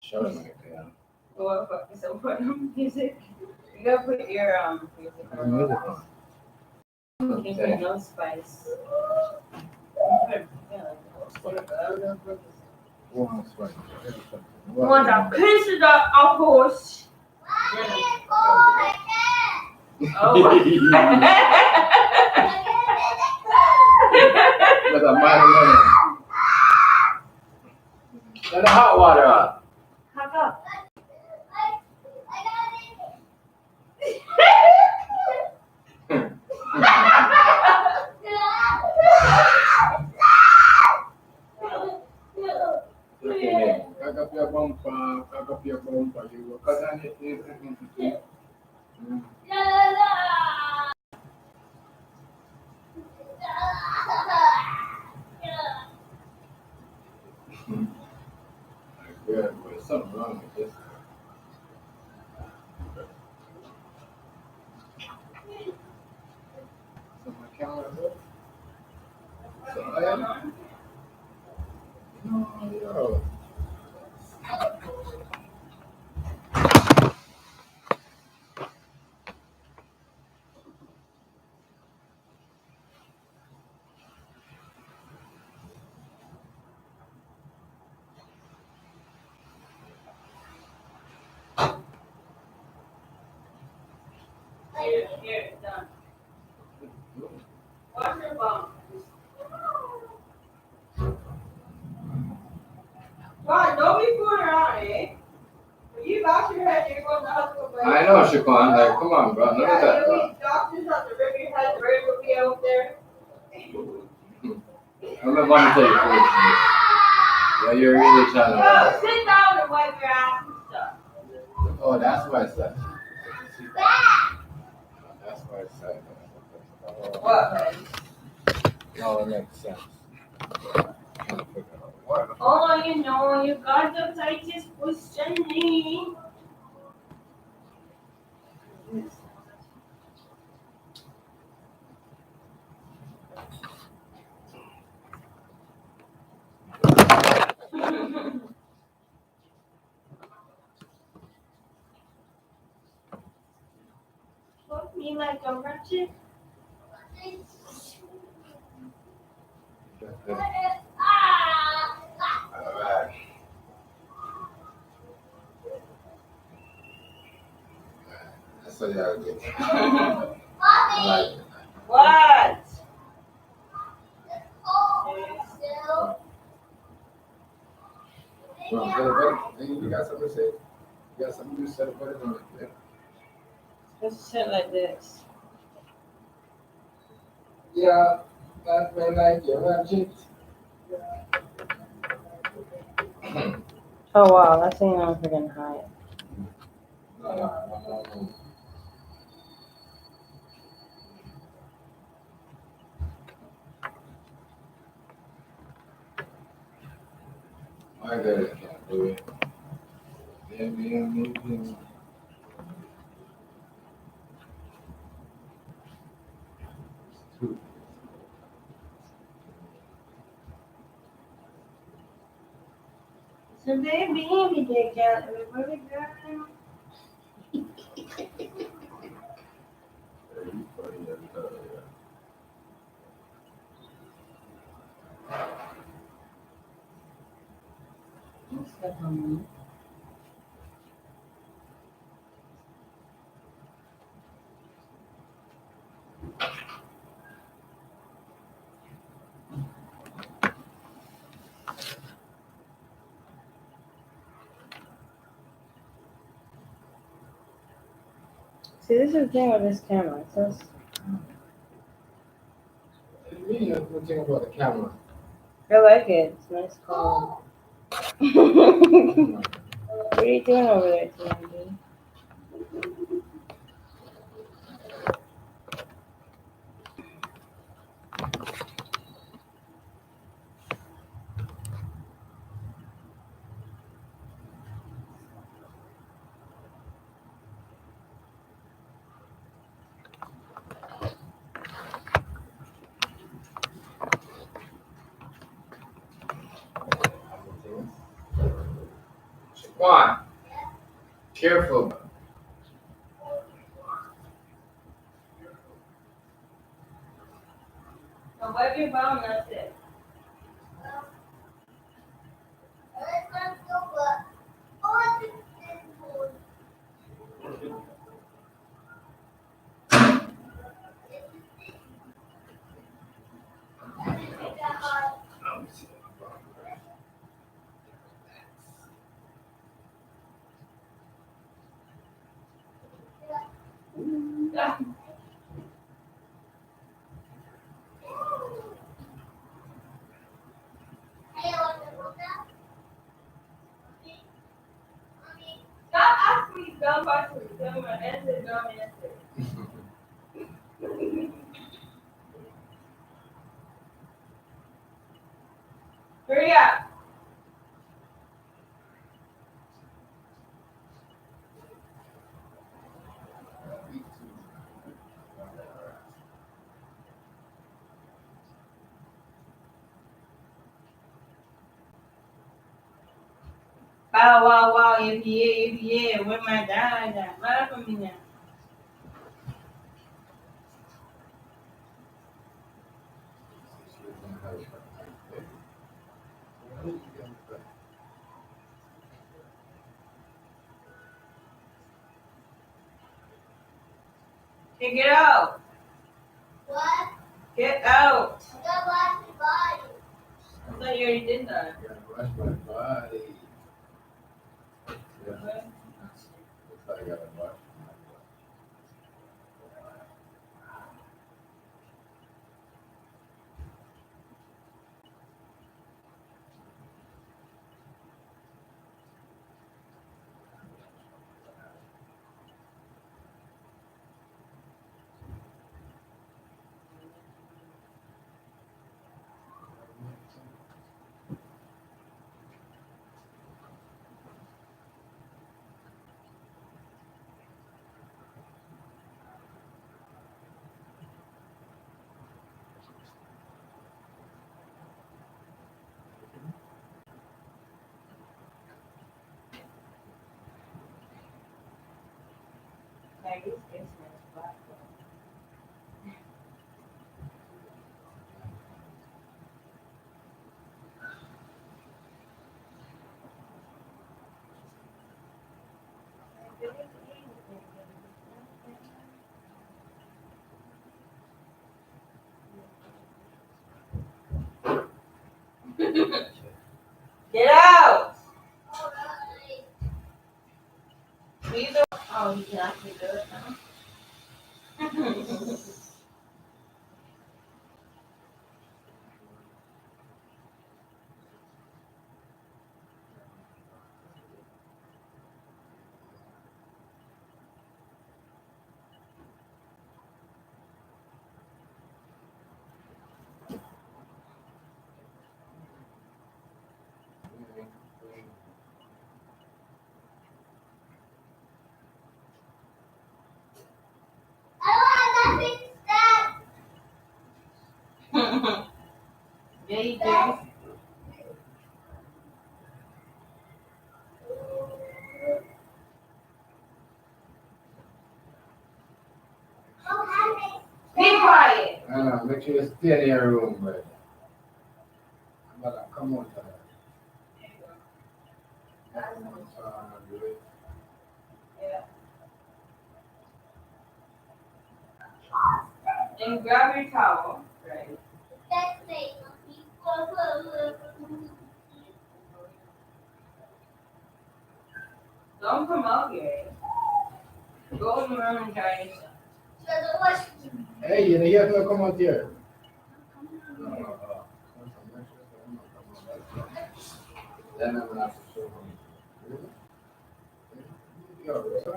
Show them right there. Well, so put music. You gotta put your music Put on. the music on. You Say. put no spice. Warm spice. You want a piece of the horse? Oh. With a mighty minute. Let the hot water out. How come? Look at me. Cock up your bumper. Cock up your bumper. You will cut on it. Good, but something wrong with this. So my camera is up. So I am. No, yo. Here, done. Wash your bum. God, don't be fooling around, eh? When you box your head, you're going to the hospital. I know, Shaquan. Like, come on, bro. None of that, bro. Doctors have to rip your head, ready to be out there. I'm not going to tell you first. Yeah, you're really trying to. No, sit down and wipe your ass and stuff. Oh, that's why it's that. That's why it's that. What? No, it makes sense. Trying to figure out what. Oh, you know, you got the tightest questioning. Fuck me like a ratchet. Alright. That's what y'all get. Like, What? well, you got something to say? You got something to say about it? Just sit like this. Yeah, that's when like you're ratchet. Oh wow, that thing I'm freaking high. I got it, can't do it. Maybe I'm moving. So baby, they got everybody got him. What's that on? See, this is the thing with this camera. It says, What do you mean? What thing about the camera? I like it. It's nice color. What are you doing over there, Tmgz? Why? Careful. Now wipe your bum, that's it. Ah. Stop asking me dumb questions. Tell me my answer, dumb answer. Hurry up. Bow wow wow, EPA, where my dad at? Right for me now. Okay, get out. What? Get out. I gotta wash my body. I thought you already did that. I gotta wash my body. Yeah. Okay. Looks like I gotta wash my body. Like, this is black. Get out! Please don't. Oh, you can actually do it now. Yeah, you do. Be quiet. Make sure you stay in your room, but come on, Tyler. Do it. Yeah. And grab your towel. Right. Don't come out here. Go in the room and dry yourself. Hey, you have to come out here. Then I'm gonna have to show him. Yo, so I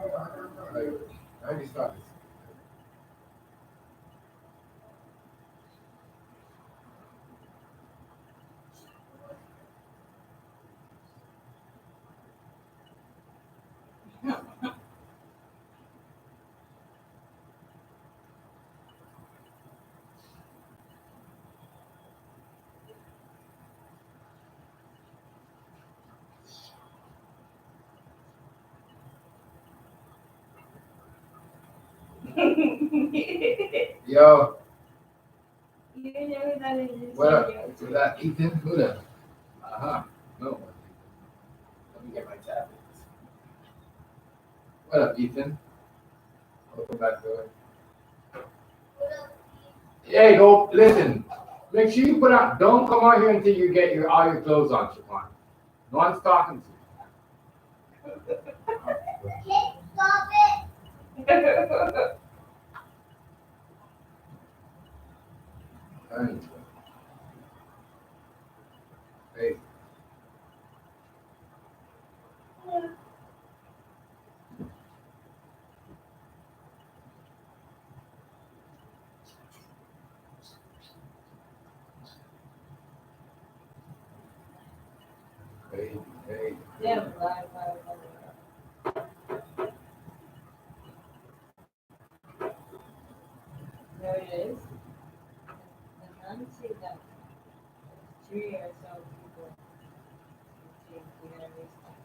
already started. Yo, You know that it is what up? your Is that Ethan? Who the? Uh-huh. No one. Let me get my tablets. What up, Ethan? Welcome back to it. Hey, go listen. Make sure you put out. Don't come out here until you get all your clothes on, Siobhan. No one's talking to you. Stop it. Hey. Hey. Yeah, blah, blah, blah. There it is. And then see that 3 or so people. See, we gotta restart.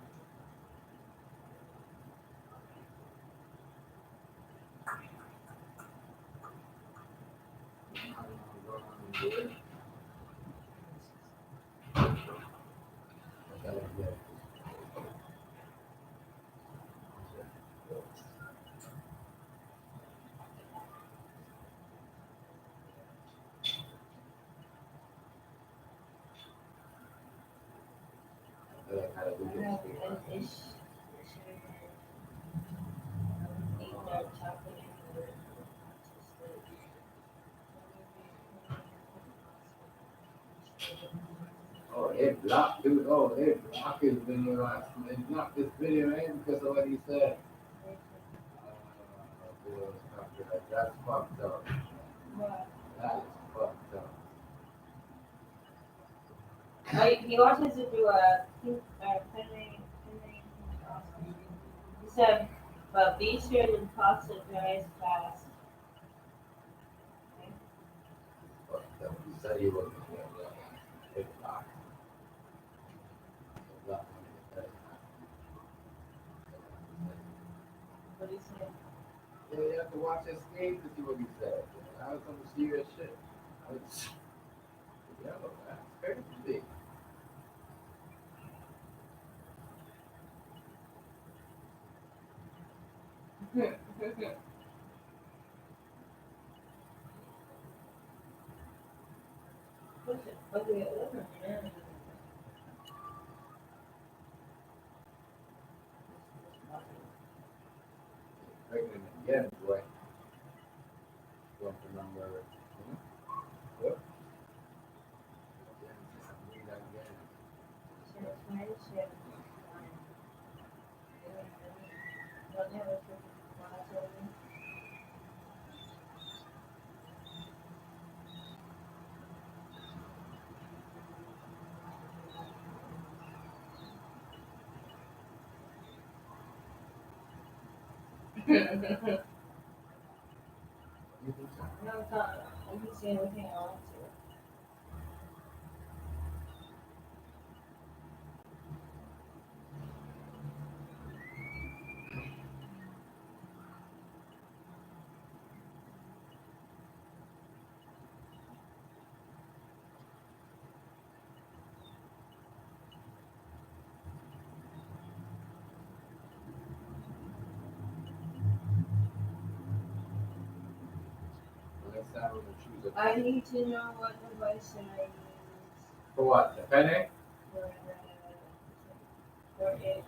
Oh, they blocked, dude. Oh, they blocked his video. They blocked this video, man, because of what he said. That's fucked up. That is fucked up. He wanted to do a pinning. He said, but be sure the pasta dries fast. Fucked up. He said he wasn't going to they blocked. They blocked him. What he said? Yeah, you have to watch his screen to see what he said. That was some serious shit. Yeah, that's crazy. What's it? Ugly at living, man. Pregnant again, boy. Going for number. What? Read that again. You think so? No, it's not. I can see anything I want to. Next time we're gonna choose a I need to know what device should I use for what? The penne? for it.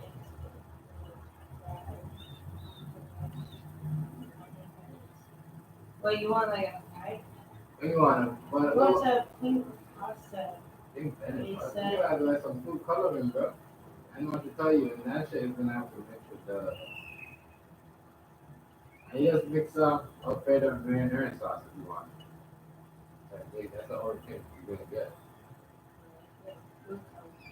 What you want, like a knife? What do you want? What's a pink pasta? Pink penne. He You said- gotta like some food coloring, bro. I know what to tell you, and that shit is gonna have to mix with the. And you just mix up Alfredo and marinara sauce if you want. That's the only thing you're gonna get.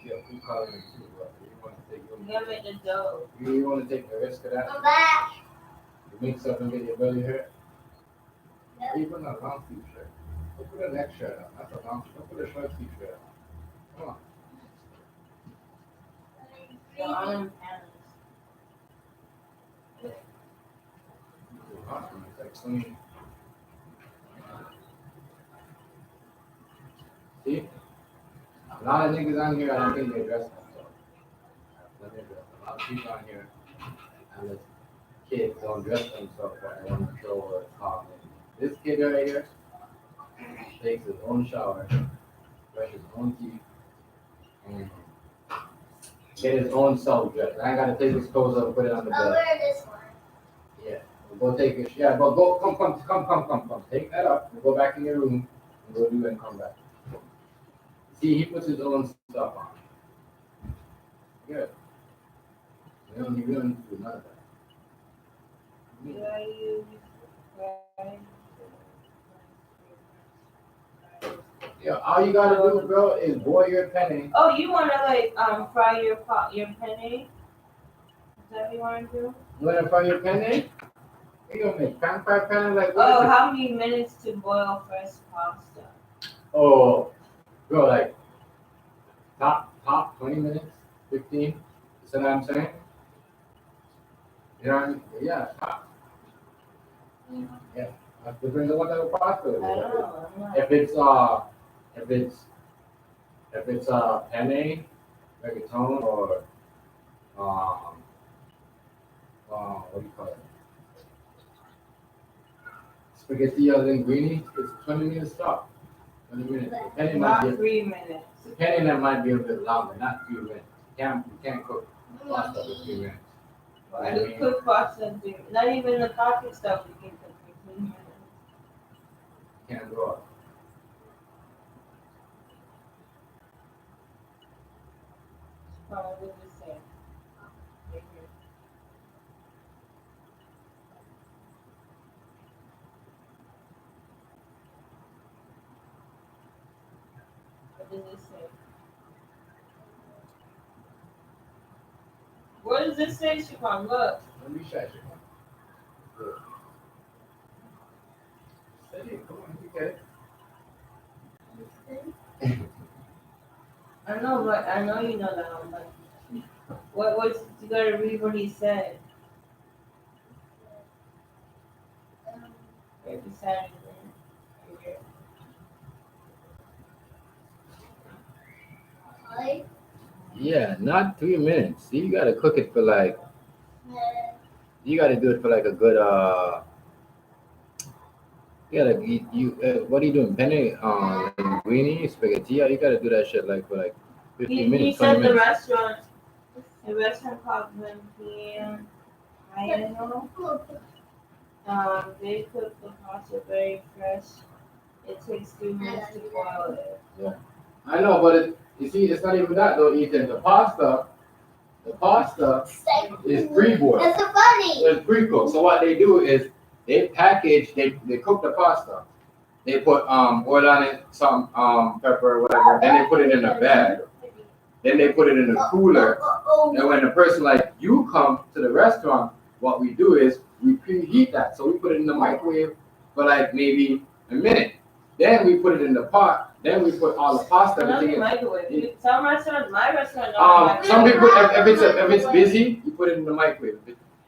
Yeah, food coloring too, but you want to take You gotta make the dough. you want to take the risk of that? I'm back. You mix up and get your belly hurt. Or even a long sleeve shirt. Don't put a neck shirt on. That's a long. Don't put a short sleeve shirt on. Come on. So I'm in Paris. Awesome. It's like 20. See? A lot of niggas on here, I don't think they dress themselves. A lot of people on here, and the kids don't dress themselves, but they want to show what's hot. This kid right here takes his own shower, brush his own teeth, and get his own self dressed. I ain't gotta take his clothes up and put it on the I'll bed. wear this one. Yeah. We'll go take it. Yeah, but go, come. Take that up and go back in your room and go do it and come back. See, he puts his own stuff on. Good. You don't need to do none of that. Do I use right? Yeah, all you gotta do, bro, is boil your penny. Oh, you wanna like fry your penne? Is that what you wanna do? You wanna fry your penny? You gonna make pan fried penny like what? Oh, is it? how many minutes to boil fresh pasta? Oh, bro, like top 20 minutes, 15. You see what I'm saying? You know what I mean? Yeah, top. Yeah. That's depends on what type of pasta it is. I don't know. I'm not. If it's penne, rigatone, or what do you call it? Spaghetti linguine, it's 20 minutes stop. 20 minutes. The penne might Not be 3 minutes. the penne that might be a bit longer, not 3 minutes. You can't cook pasta for 3 minutes. I do cook pasta in 3 minutes. Not even the topic stuff we can cook for 3 minutes. Can't go up. Probably the same. Right here. What does it say? What does this say, Siobhan? Look. Let me shut you. Good. Steady, come on, you get it. I know, but I know you know that one, but what's you gotta read what he said. Right beside it. Right here. Like, Yeah, not 3 minutes. See, you gotta cook it for like, you gotta do it for like a good, what are you doing? Penne, linguine, spaghetti, you gotta do that shit like for like 15 He minutes, said 20 the minutes. restaurant called Limpian, I don't know. They cook the pasta very fresh. It takes 3 minutes to boil it. I know, but you see, it's not even that though, Ethan. The pasta is pre-boiled. that's so funny. It's pre-cooked. So what they do is they package, they cook the pasta. They put oil on it, some pepper, whatever. Then they put it in a bag. Then they put it in a cooler. And when the person like you come to the restaurant, what we do is we preheat that. So we put it in the microwave for like maybe a minute. Then we put it in the pot. Then we put all the pasta. Not Everything in in. microwave. Some restaurants, my restaurant, don't microwave. Some people, if it's busy, you put it in the microwave.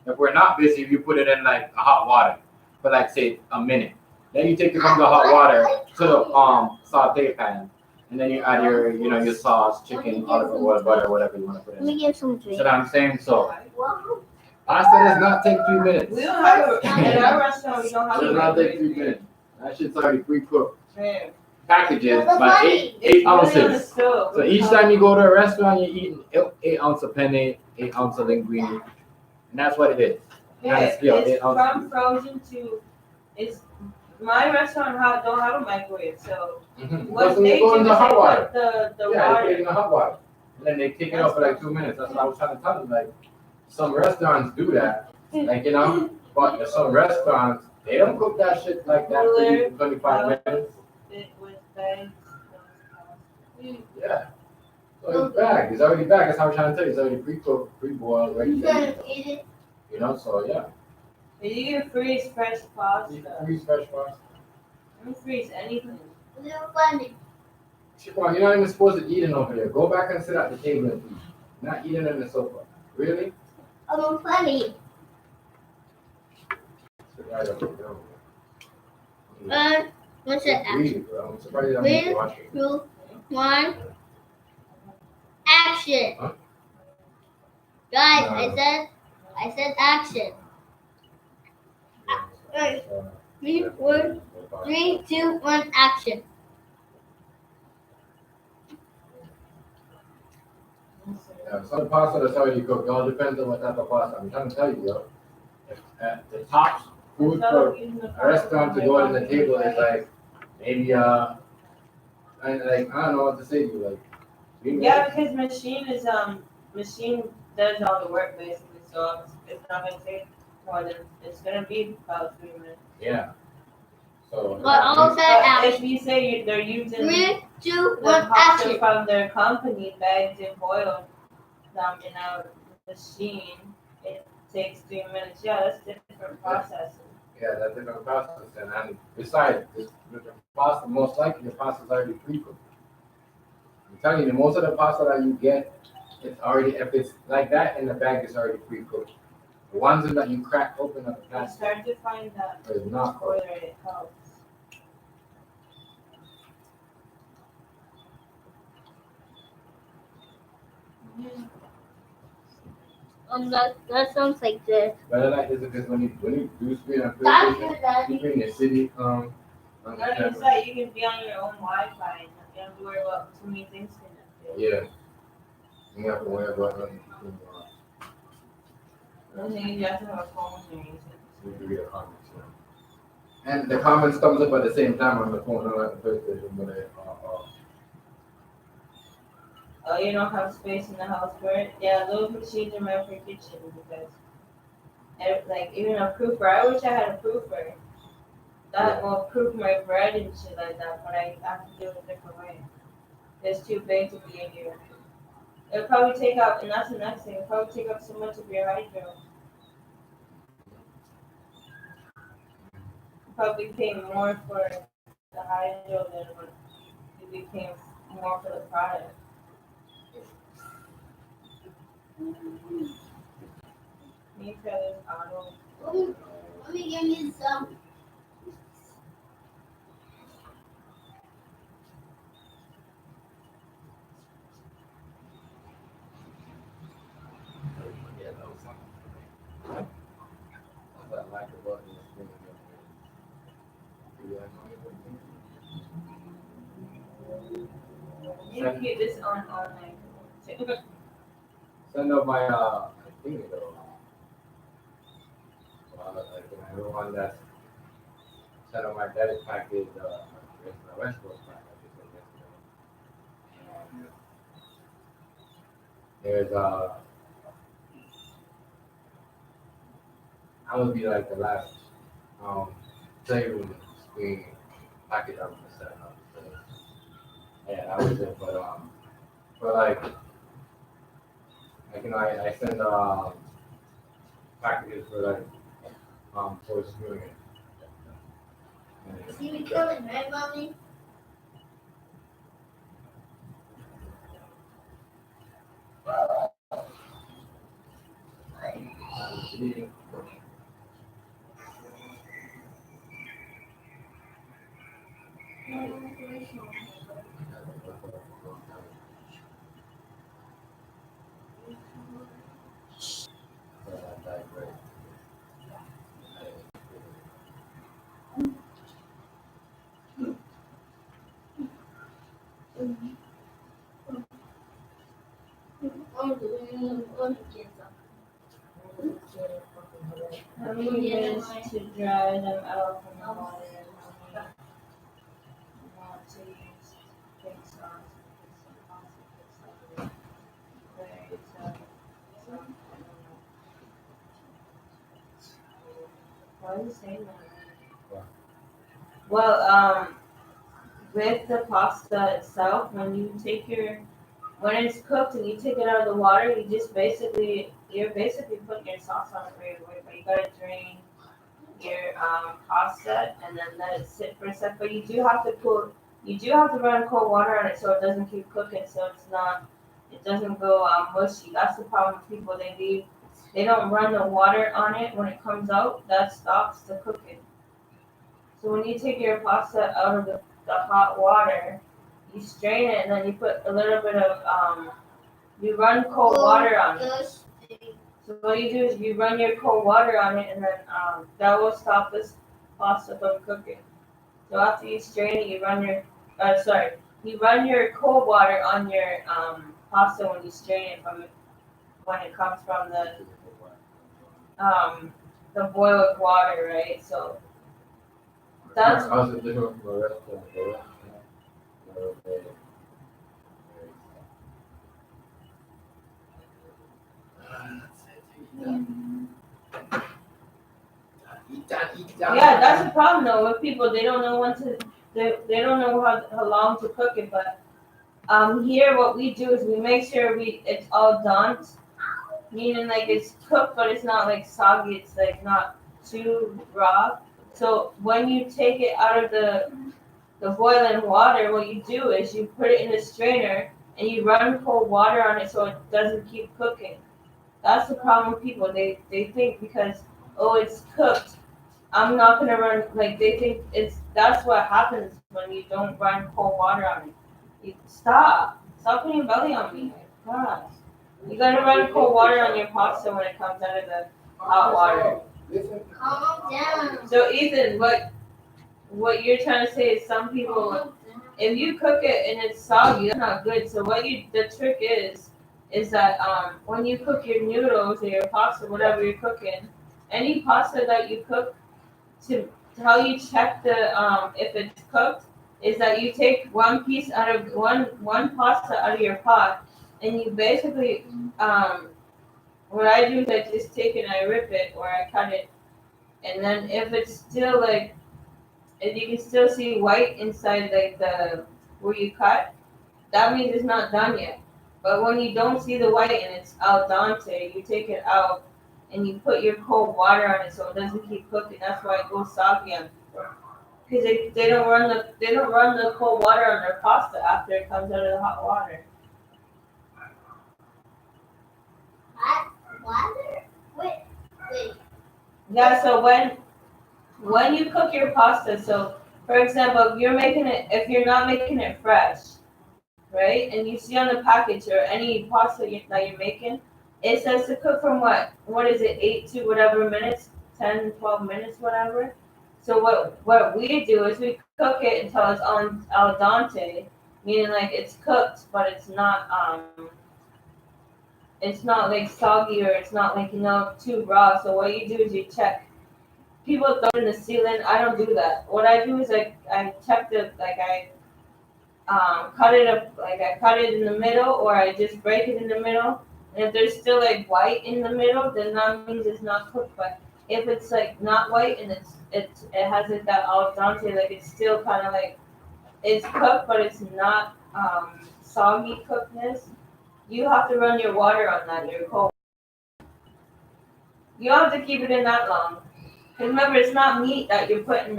If we're not busy, you put it in like a hot water for like say a minute. Then you take it from the hot water to the saute pan, and then you add your sauce, chicken, olive oil, butter, whatever you want to put Let me in. give some So drink. that I'm saying, so pasta does not take 3 minutes. We don't have a, in our restaurant, we don't have It does a not take 3 microwave. minutes. That shit's already pre-cooked. Man, Packages That's by funny. eight it's really on the ounces. stove. So each time you go to a restaurant, you're eating 8 ounce of penne, 8 ounce of linguine, and that's what it is. Yeah, Kind of scale, it's 8 ounces. from frozen to, it's, my restaurant don't have a microwave, so Mm-hmm. what So they you go do in is the hot they water. put the Yeah, you put it water. in the hot water. And then they take it out for like 2 minutes. That's what I was trying to tell you. Like, some restaurants do that. Like, but some restaurants, they don't cook that shit like that for you for 25 minutes. It was bags. Yeah. So it's bagged. It's already bagged. That's how I'm trying to tell you. It's already pre-cooked, pre-boiled, ready You to gonna eat. eat it? So yeah. You can freeze fresh You pasta. can freeze fresh pasta. You can freeze anything. It's so funny. Chiquan, you're not even supposed to eat it over there. Go back and sit at the table and eat. Not eating on the sofa. Really? I'm funny. Sit I don't know. What's that action? I'm surprised you don't need to watch it. 2, 1, action. Huh? Guys, No. I said action. Alright. 3, 4, 3, 2, 1, action. Yeah, some pasta that's already cooked. It all depends on what type of pasta. I'm trying to tell you, yo. The top food for a restaurant to go on the table is like maybe and like I don't know what to say to you. Like Yeah, because machine does all the work basically, so it's not gonna take more than it's gonna be about 3 minutes. Yeah. So. But also But action. if you say they're using 3, 2, the 1, pasta action. from their company bagged and boiled in a machine, it takes 3 minutes. Yeah, that's different processing. Yeah, that's different process, and besides, the pasta most likely the pasta is already pre-cooked. I'm telling you, most of the pasta that you get, it's already if it's like that in the bag, it's already pre-cooked. The ones that you crack open on the You plastic start to find that is not cooked. whether it helps. That sounds like this. But I like this because when you do screen on Thank PlayStation, you, you Daddy. screen your city on the Like you camera. said, you can be on your own Wi-Fi and you don't have to worry about too many things connected. Yeah. You don't have to worry about nothing. The only thing is you have to have a phone and use it. You can read the comments. Yeah. And the comments comes up at the same time on the phone, not like the PlayStation, but You don't have space in the house for it. Yeah, those machines are meant for kitchen because, like, even a proofer. I wish I had a proofer that will proof my bread and shit like that, but I have to do it a different way. It's too big to be in here. It'll probably take up, and that's the next thing. It'll probably take up so much of your hydro. You'll probably pay more for the hydro than what you'd be paying more for the product. Me try this auto. Let me give you some. yeah, that was something. That's what I like about this thing. You can keep this on all night. Send out my thing though. Like everyone that's sent out my debit package, my West Coast package. There's I would be like the last playroom screen package I was gonna set up. So, yeah, that was it. But like you know, I send packages for like for screwing it. See me coming, right, Mommy? How many minutes to dry them out from the water? How many want to use pig sauce? Why are you saying that? Well, with the pasta itself, when it's cooked and you take it out of the water, you're basically putting your sauce on it right away. But you gotta drain your pasta and then let it sit for a sec. But you do have to run cold water on it so it doesn't keep cooking, so it doesn't go mushy. That's the problem with people. They leave they don't run the water on it when it comes out. That stops the cooking. So when you take your pasta out of the hot water, you strain it and then you put a little bit of you run cold water on it. So what you do is you run your cold water on it and then that will stop this pasta from cooking. So after you strain it, you run your cold water on your pasta when you strain it from it when it comes from the boiled water, right? So that's How's it different from the rest of the yeah, that's the problem though with people. They don't know when to they don't know how long to cook it. But here what we do is we make sure it's all done, meaning like it's cooked but it's not like soggy. It's like not too raw. So when you take it out of the boiling water, what you do is you put it in the strainer and you run cold water on it so it doesn't keep cooking. That's the problem with people. They think because oh it's cooked, I'm not gonna run like they think it's that's what happens when you don't run cold water on it. You stop putting your belly on me. God, you gotta run cold water on your pasta when it comes out of the hot water. Calm down. So Ethan, what you're trying to say is some people, if you cook it and it's soggy, that's not good. So the trick is that when you cook your noodles or your pasta, whatever you're cooking, any pasta that you cook, to how you check the if it's cooked is that you take one piece out of one pasta out of your pot and you basically what I do is I just take it and I rip it or I cut it and then if it's still like if you can still see white inside like the where you cut, that means it's not done yet. But when you don't see the white and it's al dente, you take it out and you put your cold water on it so it doesn't keep cooking. That's why it goes soggy on people. Because they don't run the cold water on their pasta after it comes out of the hot water. Hot water? Wait. Yeah, so when you cook your pasta, so for example, if you're not making it fresh, right? And you see on the package or any pasta that you're making, it says to cook from what is it, 8 to whatever minutes, 10, 12 minutes, whatever. So what we do is we cook it until it's on al dente, meaning like it's cooked, but it's not like soggy or it's not like too raw. So what you do is you check. People throw it in the ceiling. I don't do that. What I do is I check cut it up like I cut it in the middle or I just break it in the middle. And if there's still like white in the middle, then that means it's not cooked. But if it's like not white and it has like that al dente, like it's still kind of like it's cooked, but it's not soggy cookedness. You have to run your water on that. Your cold. You don't have to keep it in that long. Cause remember, it's not meat that you're putting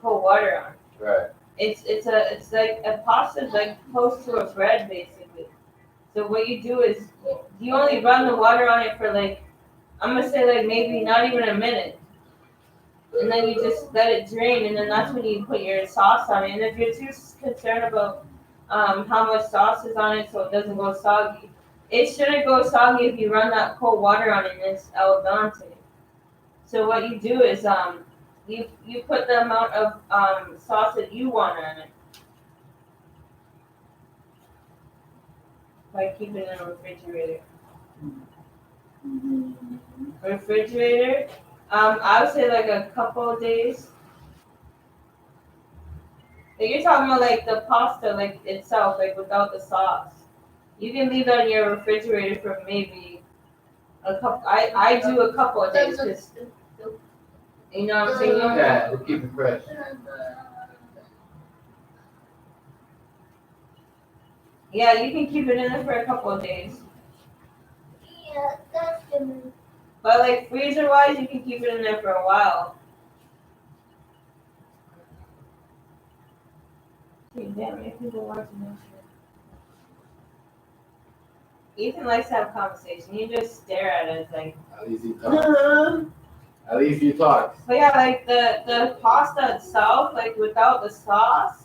cold water on. Right. It's like a pasta like close to a bread basically. So what you do is you only run the water on it for like I'm gonna say like maybe not even a minute, and then you just let it drain, and then that's when you put your sauce on it. And if you're too concerned about how much sauce is on it so it doesn't go soggy, it shouldn't go soggy if you run that cold water on it and it's al dente. So what you do is you put the amount of sauce that you want on it by keeping it in a refrigerator. Refrigerator, I would say like a couple of days. Like you're talking about like the pasta like itself, like without the sauce. You can leave that in your refrigerator for maybe a couple. I do a couple of days because you know what I'm saying. Yeah, to keep it fresh. Yeah, you can keep it in there for a couple of days. Yeah, that's good. But like freezer wise, you can keep it in there for a while. Dude, damn, if people watching this shit. Ethan likes to have conversation. You just stare at it like. At least he talks. At least he talks. But yeah, like the pasta itself, like without the sauce,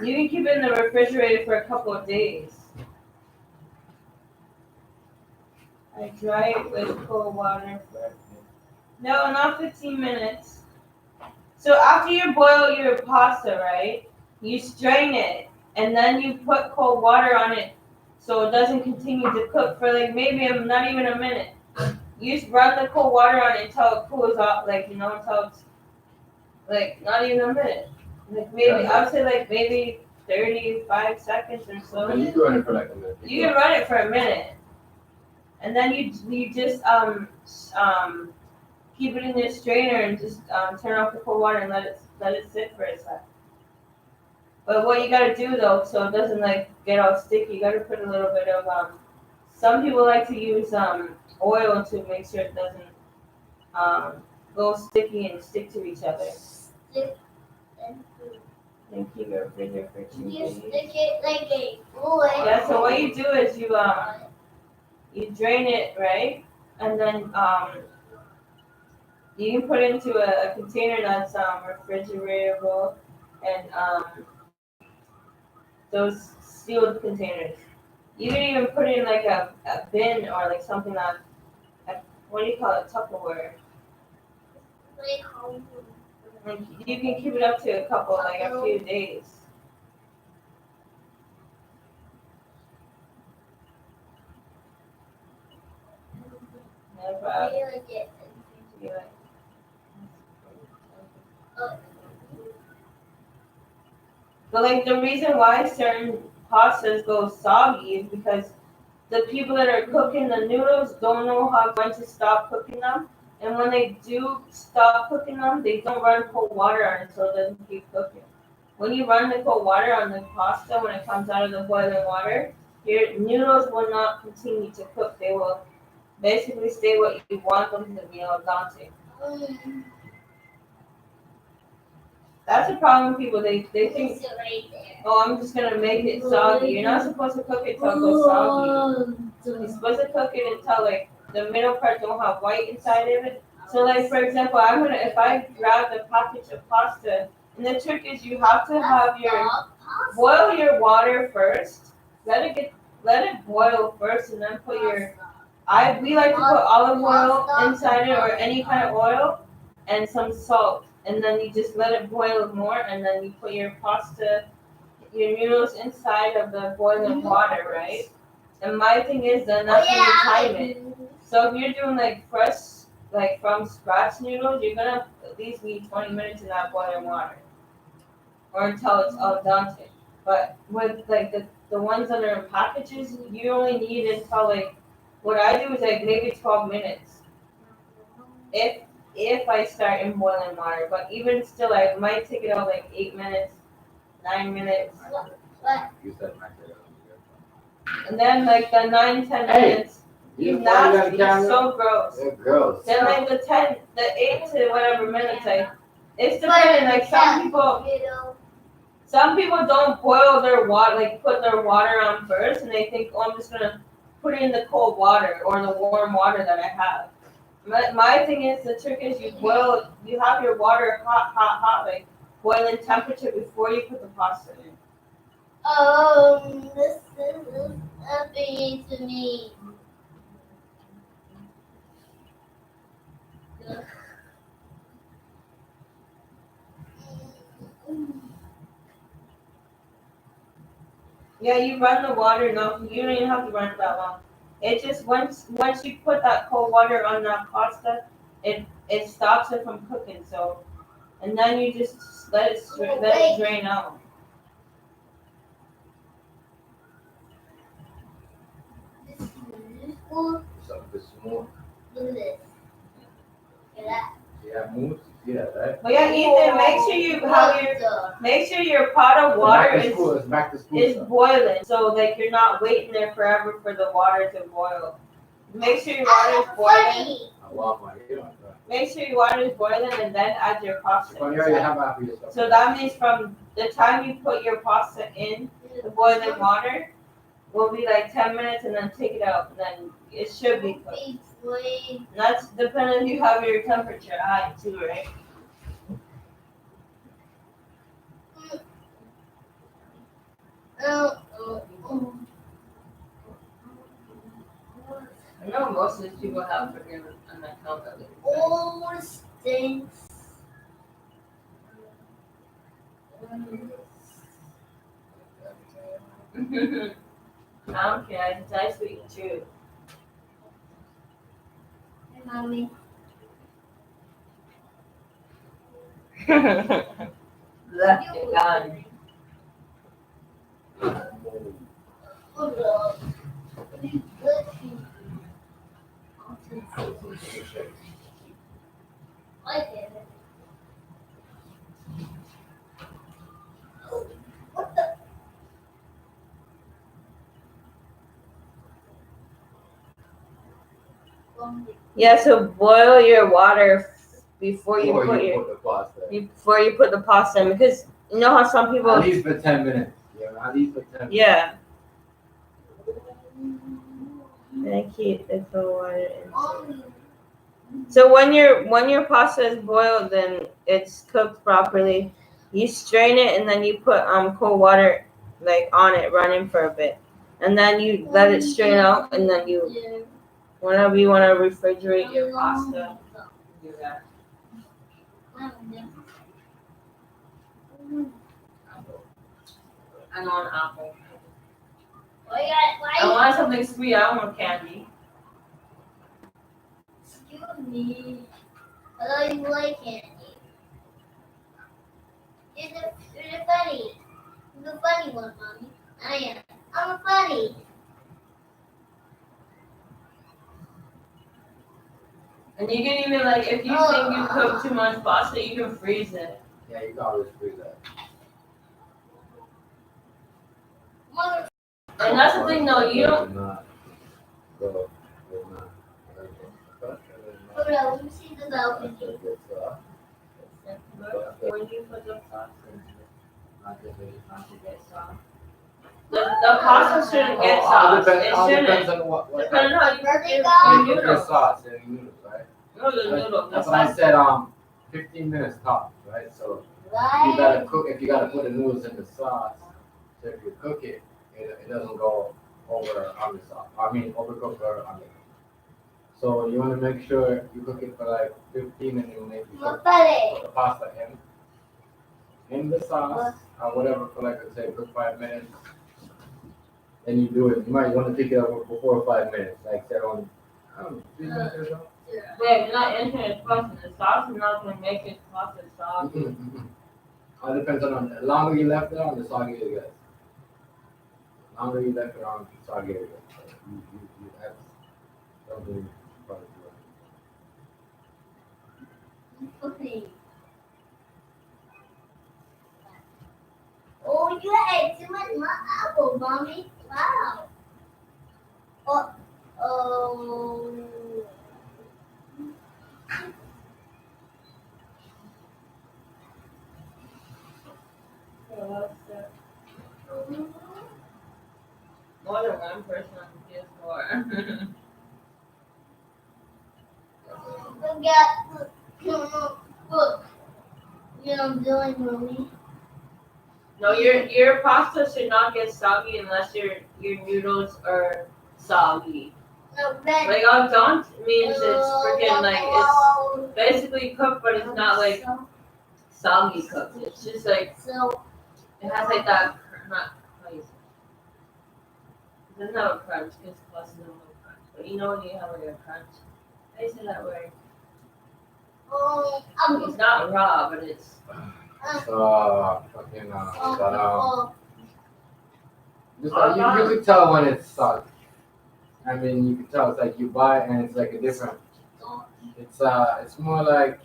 you can keep it in the refrigerator for a couple of days. I dry it with cold water for no, not 15 minutes. So after you boil your pasta, right? You strain it and then you put cold water on it so it doesn't continue to cook for like maybe not even a minute. You just run the cold water on it until it cools off, like until it's like not even a minute. Like maybe I would say like maybe 35 seconds or so. And you can run it for like a minute. You can run it for a minute, and then you just keep it in your strainer and just turn off the cold water and let it sit for a sec. But what you gotta do though, so it doesn't like get all sticky, you gotta put a little bit of some people like to use oil to make sure it doesn't go sticky and stick to each other. And keep it refrigerator for 2 days. You stick it like a boy. Yeah, so what you do is you drain it, right? And then you can put it into a container that's refrigeratable and those sealed containers. You can even put it in like a bin or like something that, what do you call it, Tupperware. Like you can keep it up to a few days. Never. But like the reason why certain pastas go soggy is because the people that are cooking the noodles don't know when to stop cooking them. And when they do stop cooking them, they don't run cold water on it so it doesn't keep cooking. When you run the cold water on the pasta, when it comes out of the boiling water, your noodles will not continue to cook. They will basically stay what you want them to be, al dente. That's the problem with people. They think, oh, I'm just gonna make it soggy. You're not supposed to cook it till it goes soggy. You're supposed to cook it until like the middle part don't have white inside of it. So like for example, if I grab the package of pasta, and the trick is you have to have boil your water first. Let it boil first, and then put we like to put olive oil inside it or any kind of oil and some salt. And then you just let it boil more, and then you put your noodles inside of the boiling water, right? And my thing is then that's when you time it. So if you're doing like fresh, like from scratch noodles, you're gonna at least need 20 minutes in that boiling water, or until it's al dente. But with like the ones that are in packages, you only need until like what I do is like maybe 12 minutes. If I start in boiling water, but even still, I might take it out like 8 minutes, 9 minutes. And then like the 9-10 minutes, you nasty, it's so gross. They're gross. Then like the 8 to whatever minutes, like it's dependent. Like some people don't boil their water, like put their water on first, and they think, oh, I'm just gonna put it in the cold water or the warm water that I have. My thing is, the trick is you have your water hot, like boiling temperature before you put the pasta in. This is happening to me. Yeah, you run the water enough. You don't even have to run it that long. It just once you put that cold water on that pasta, it stops it from cooking. So, and then you just let it drain out. Look Look at this. Look at that. Yeah, moves. Yeah, right. But yeah, Ethan, make sure your pot of water is boiling. So like you're not waiting there forever for the water to boil. Make sure your water is boiling. Make sure your water is boiling and then add your pasta. So that means from the time you put your pasta in the boiling water, will be like 10 minutes and then take it out. And then it should be cooked. That's depending if you have your temperature high too, right? I know most of these people have freaking an account of it. Oh, stinks. I don't care. It's nice to eat too. Hey, mommy. Left it gone. Yeah, so boil your water before you Or put you your put the pasta. before you put the pasta in, because you know how some people At least for 10 minutes. Yeah, at least for 10 minutes. yeah. And keep the cold water in. So when your pasta is boiled and it's cooked properly, you strain it and then you put cold water like on it, running for a bit, and then you let it strain out, and then you whenever you want to refrigerate your pasta, do that. I want an apple. I want something sweet. I don't want candy. Excuse me. I thought you like candy. You're the funny. You're the funny one, mommy. I am. I'm a funny. And you can even like if you think you cook too much pasta, you can freeze it. Yeah, you can always freeze that. Mother. And that's the thing though, you don't. Let me see the balcony. When you put the sauce in, not to get soft. The pasta shouldn't get soft. It Depends shouldn't. on what Depending on how you Where they cook go? your your noodles. sauce and noodles, right? No, the noodle. That's what I said. 15 minutes tops, right? So you gotta cook. If you gotta put the noodles in the sauce, so if you cook it, it doesn't go over on the sauce. I mean, overcook or under. So you want to make sure you cook it for like 15 and then maybe put the pasta in the sauce or whatever for like let's say cook 5 minutes. Then you do it. You might want to take it up before 5 minutes, like say on I don't know 3 minutes or so. Wait, you're not entering the pasta. The sauce is not going to make it pasta soft. All depends on the longer you left it on, the soggier it gets. The longer you left it on, the soggier it gets. So that's something you probably do. Oh, you ate too much my apple, mommy. Wow. Oh. More than one person on the PS4. Look. You know what I'm doing, mommy? No, your pasta should not get soggy unless your noodles are soggy. No, Ben. Like al dente means it's freaking like it's basically cooked, but it's not like soggy cooked. It's just like So. it has like that not how you say it. It doesn't have a crunch because pasta doesn't have a crunch. But you know when you have like a crunch, I say that word. It's not raw, but it's. Fucking just like you can tell when it's soggy. I mean, you can tell it's like you buy it and it's like a different. It's more like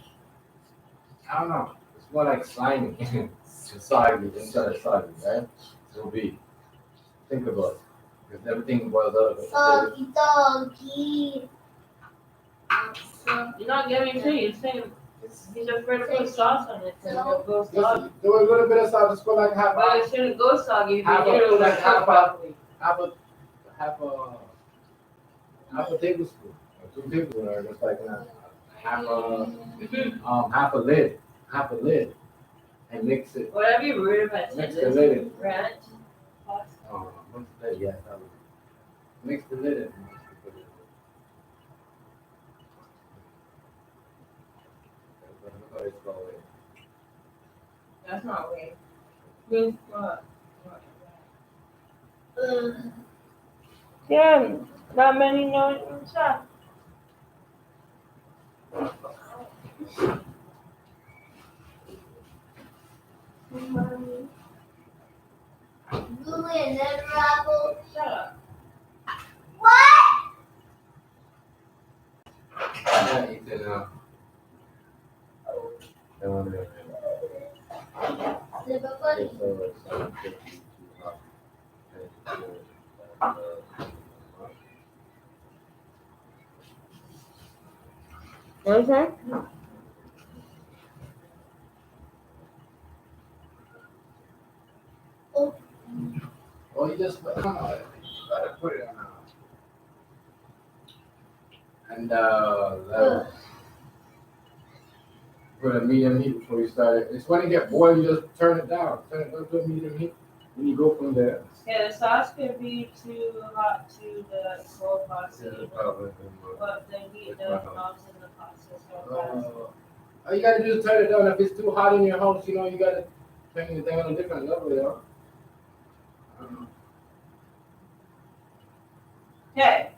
I don't know. It's more like slimy. It's soggy instead of soggy, right? It will be. Think about it, because everything boils out. Doggy. You're not getting to you're saying he's afraid to put sauce on it and it'll go soggy. Do a little bit of sauce. Just put like half. But it shouldn't go soggy if Have you a- do it like like half a- properly. Have a half a tablespoon or 2 tablespoons, or just like half a lid, and mix it. Whatever your root of Mix the lid in. ranch, pasta. Mix the lid, yes, that was it. Mix the lid in. Look how it's going. That's not weird. Means what? Yeah, not many know stuff. Google and then Apple. Shut up. What? Yeah, eat it now. Super funny. Okay. Oh, you just gotta put it on. And put a medium heat before you start it. It's when it get boiled, you just turn it down. Turn it down to a medium heat. And you go from there. Yeah, the sauce could be too hot to the cold pasta, Probably. but the heat does not in the pasta so fast. All you gotta do is turn it down. If it's too hot in your house, you gotta turn it down on a different level, yo. Okay.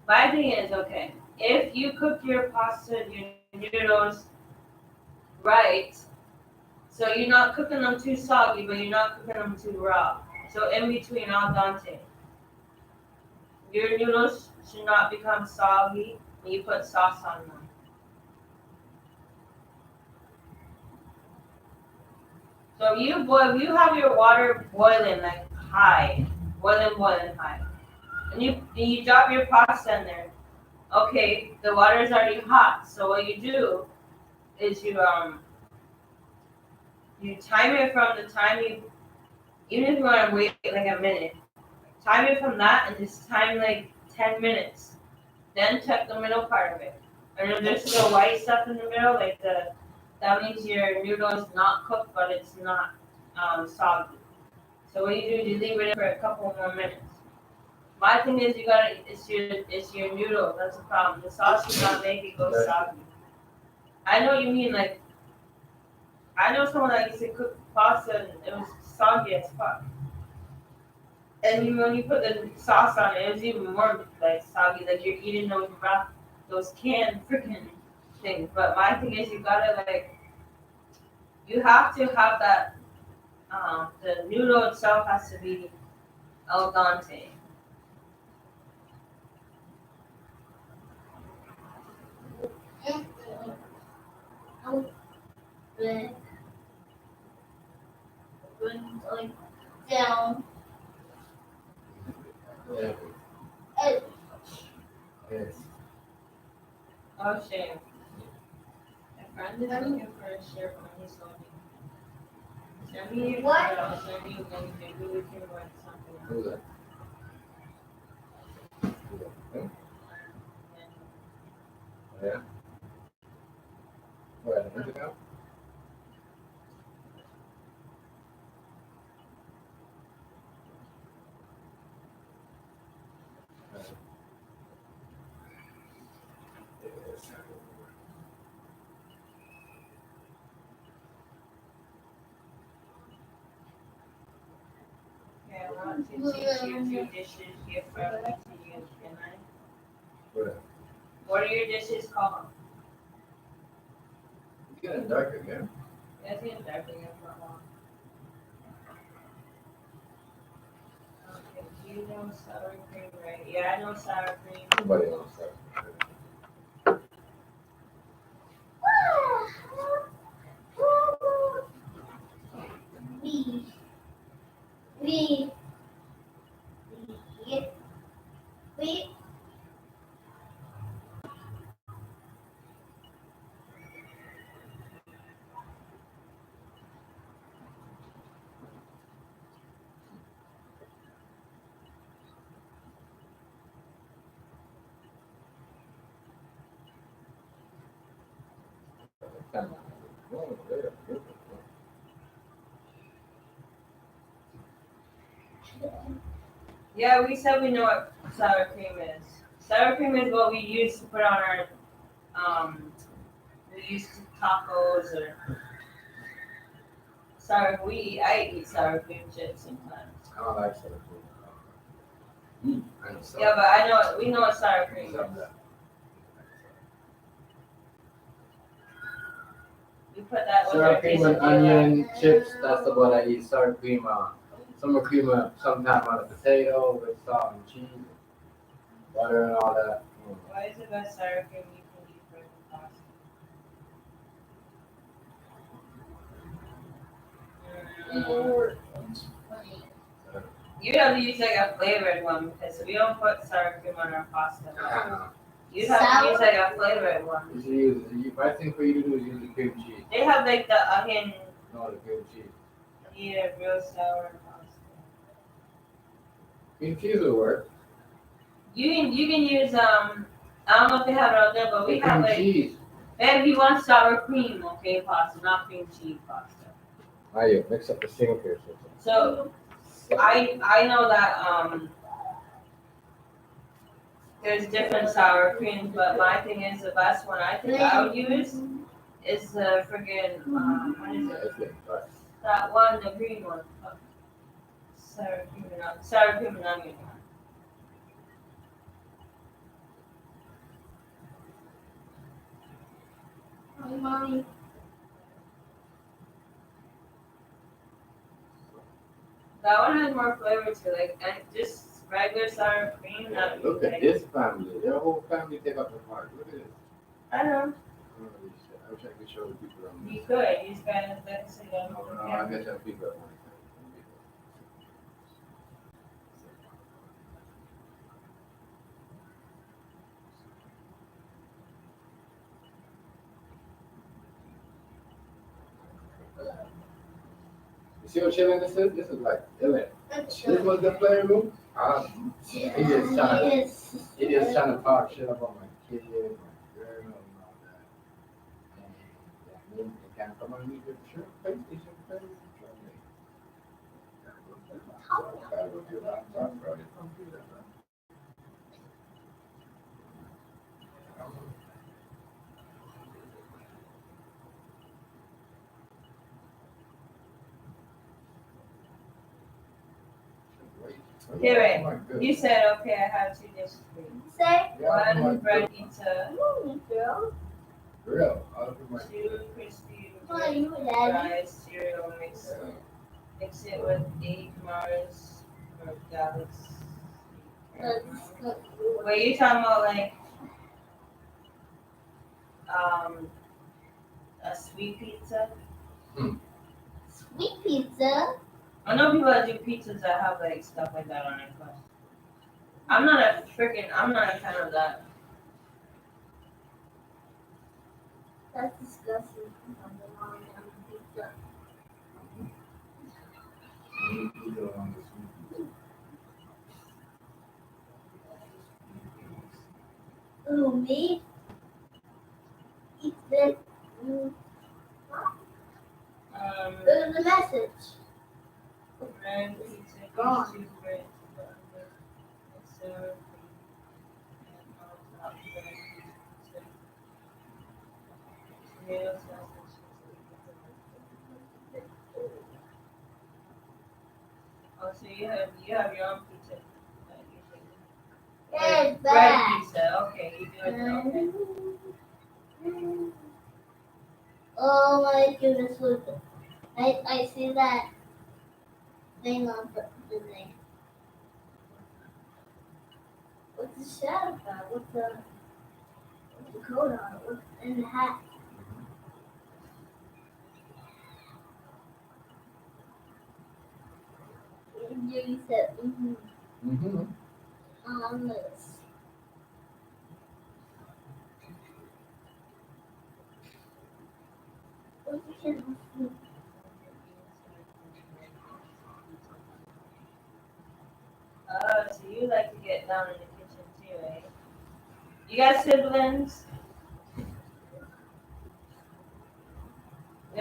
My thing is, okay, if you cook your pasta and your noodles right, so you're not cooking them too soggy, but you're not cooking them too raw. So in between, al dente. Your noodles should not become soggy when you put sauce on them. So you have your water boiling like high, boiling high, and you drop your pasta in there. Okay, the water is already hot. So what you do is you time it from the time even if you want to wait like a minute, time it from that and just time like 10 minutes. Then check the middle part of it. And if there's still white stuff in the middle, that means your noodle is not cooked, but it's not soggy. So what you do is you leave it in for a couple more minutes. My thing is it's your noodle, that's the problem. The sauce should not make it go soggy. I know what you mean, like I know someone that used to cook pasta and it was soggy as fuck. And when you put the sauce on it, it was even more like soggy, like you're eating those canned freaking things. But my thing is, you have to have that. The noodle itself has to be al dente. Down. Yeah. Yes. Oh shame. My friend is looking for a shirt when he's looking. Send me your What? I'll send you one. Maybe we can work something out. Who's that? Yeah. What? Anything else? Okay, I want to teach you a few dishes here for to you, can I? What? What are your dishes called? It's getting dark again. That's getting dark again for a while. Okay, do you know sour cream, right? Yeah, I know sour cream. Nobody knows that. Me. Me. Me. Come on. Oh, there. Yeah, we said we know what sour cream is. Sour cream is what we use to put on our we use to tacos or sour. I eat sour cream chips sometimes. I don't like sour cream. I know sour Yeah, but we know what sour cream is. We put that with Sour our cream and quesadilla. onion chips, that's the one I eat. Sour cream, some cream sometimes on a potato with salt and cheese, butter and all that. What is the best sour cream you can eat for the pasta? You have to use like a flavored one because we don't put sour cream on our pasta. You have to use like a flavored one. You should use, the best thing for you to do is use the cream cheese. They have like the onion. No, the cream cheese. Yeah, real sour pasta. Cream cheese will work. You can use I don't know if they have it out there, but we have like cheese. Babe, you want sour cream, okay, pasta, not cream cheese pasta. Oh, you mix up the singles. So I know that there's different sour creams, but my thing is the best one I think I would use is the friggin' what is it? That one, the green one. Sour cream and onion. Hi, Mommy. That one has more flavor to it, and just regular sour cream. Not Look at this family. Their whole family take up the part. Look at this. I know. I wish I could show the people around You could. You just gotta let us see them. No, I guess I people at one time. You see what chilling this is? This is like chilling. This was the playroom. He just trying to talk shit about my kid, my girl, and all that. And they can't come on me with sure PlayStation play. Here, you said okay. I have two dishes for you. Say, One bread pizza, girl. Real. two crispy Why you daddy? fries, cereal mix. Mix it with 8 Mars or Galaxy. Wait, you talking about like a sweet pizza? Sweet pizza. I know people that do pizzas that have like stuff like that on it, but I'm not a fan of that. That's disgusting. Pizza. Oh, me? Eat that. There's a message. Bread pizza, Gone. two bread, pizza, and on top bread pizza. Tomato sausage. Oh, so you have your own pizza. Yes, Bread back. pizza. Okay, you do it. Okay. Oh my goodness, look. I see that thing on the thing. What's the shadow about? What's the coat on? What's in the hat? You said, on this. What's the shadow? So you like to get down in the kitchen too, eh? You got siblings?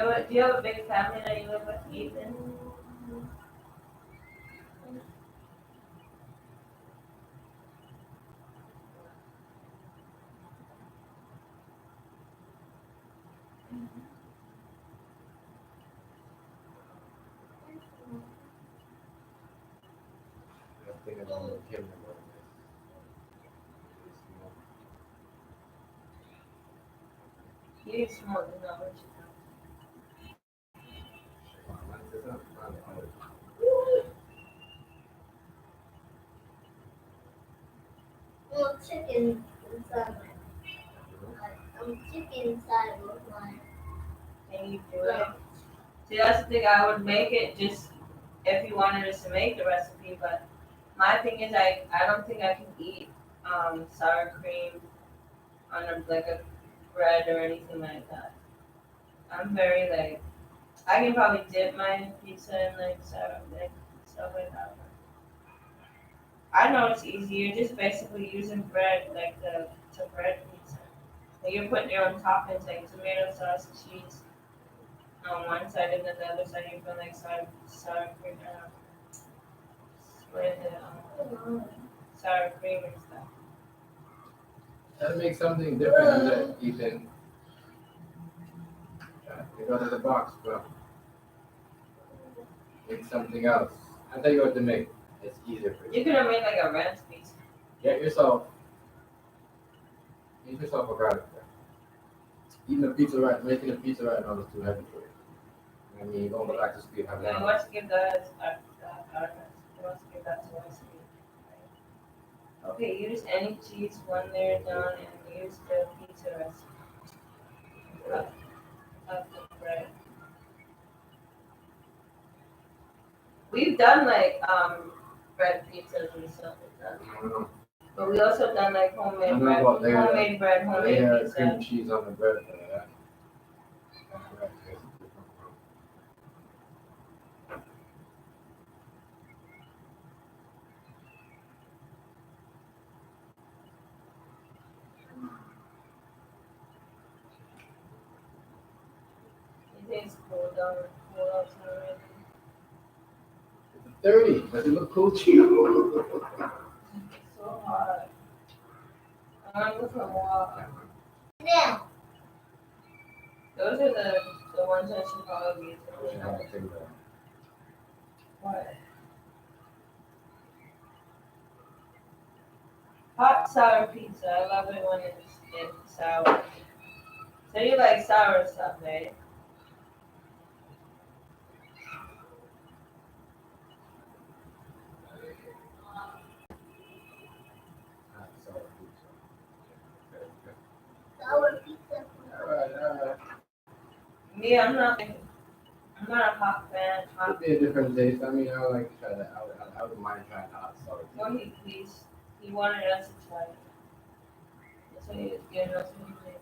Do you have a big family that you live with, Ethan? I'm thinking about the kid. You eat small, you know what Well, chicken inside chicken inside of mine. and you do it. See, that's the thing. I would make it just if you wanted us to make the recipe, but my thing is, I don't think I can eat sour cream on a bread or anything like that. I'm very like I can probably dip my pizza in like sour like stuff like that. I know it's easy. You're just basically using bread like the bread pizza. Like you're putting your own toppings like tomato sauce, cheese on one side, and then the other side you put like sour cream, what is it, sour cream and stuff. Gotta make something different than that, Ethan. Think out of the box, bro. Make something else. I'll tell you what to make. It's easier for you. You could have made like a ranch pizza. Get yourself a garlic bread. Eating a pizza right, making a pizza right now is too heavy for you. I mean, you're going back to speed having Then let's give that let's give that to us. Okay, use any cheese when they're done and use the pizza recipe of the bread. We've done like bread pizzas and stuff like that. But we also done like homemade bread, homemade pizza. Cream cheese on the bread. It is cool though. Cool outside. 30. Does it look cool to you? It's so hot. I want to go for a walk. Now, Those are the ones that should probably be. What? Hot sour pizza. I love it when it's sour. So you like sour stuff, right? sour pizza. Alright. Me, I'm not a hot fan. Could be a different taste. I mean, I would like to try that. I wouldn't mind trying the hot sauce. No, he wanted us to try it. So he was giving us some things.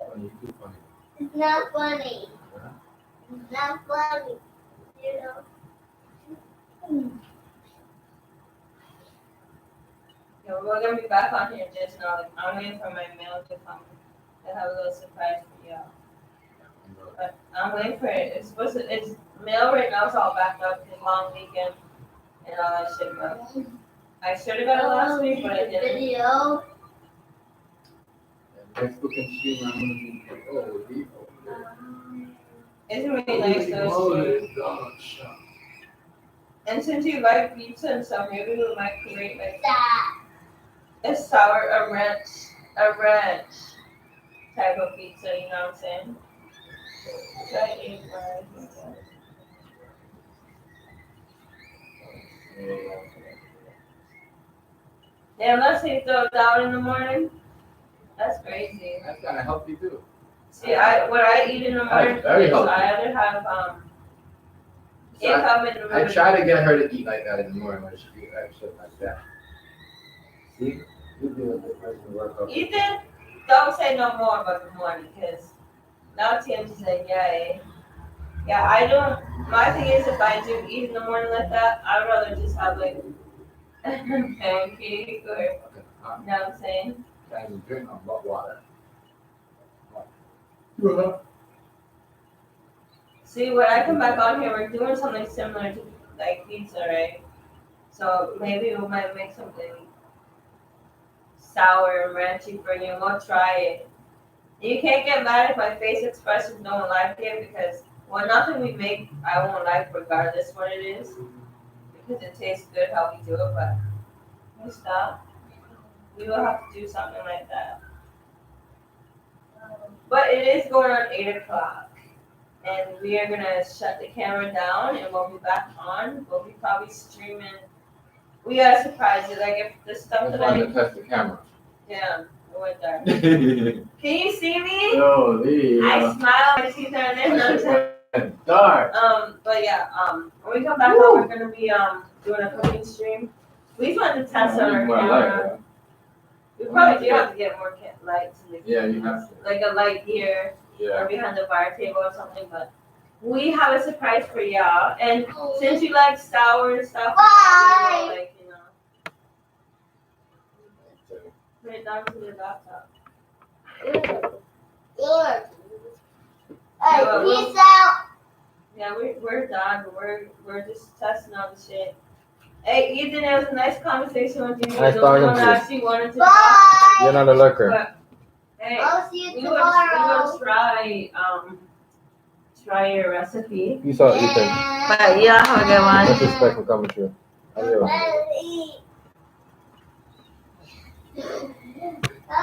Funny, too funny. It's not funny. Huh? It's not funny. You know. Yeah, we're gonna be back on here just now. Like, I'm waiting for my mail to come. I have a little surprise for y'all. But I'm waiting for it. It's mail right now. It's all backed up. It's long weekend and all that shit. But I should have got it last week, but I didn't. Video. Next book and stream, I'm gonna be It's really nice though. And since you like pizza and stuff, maybe we might create like a ranch type of pizza. You know what I'm saying? Try to eat Damn, let's say throw it down in the morning. That's crazy. That's kind of healthy too. See, what I eat in the morning is very healthy. I either have I try to get her to eat like that in the morning when she eats like shit like that. See? You do it. Ethan, don't say no more about the morning because now Tmgz saying, yeah, Yeah, I don't. My thing is, if I do eat in the morning like that, I'd rather just have like pancake or, you know what I'm saying? Can't even drink on but water. See, when I come back on here, we're doing something similar to like pizza, right? So maybe we might make something sour and ranchy for you. We'll try it. You can't get mad if my face expressions don't like it because, well, nothing we make I won't like regardless what it is because it tastes good how we do it. But we stop. We will have to do something like that. But it is going on 8 o'clock. And we are gonna shut the camera down and we'll be back on. We'll be probably streaming. We gotta surprise you. Like if the stuff Let's that run I to test the camera. damn, it went dark. No, Can you see me? I smile, my teeth are in there. dark. But yeah, when we come back on, we're gonna be doing a cooking stream. We want to test on our camera. We probably do have to get more lights. Yeah, you have to. Like a light here Yeah. or behind the bar table or something. But we have a surprise for y'all. And since you like sour and stuff, Bye. like you know, put it down to the laptop. Good. Hey, peace out. Yeah, we're done. We're just testing out the shit. Hey, Ethan, it was a nice conversation with you. Nice You're the only one talking to that you. actually wanted to Bye. talk. You're not a lurker. But, hey, I'll see you we tomorrow. will try your recipe. Peace out, Ethan. Yeah. But yeah, have a good one. Much respect for coming through. Adios. Bye.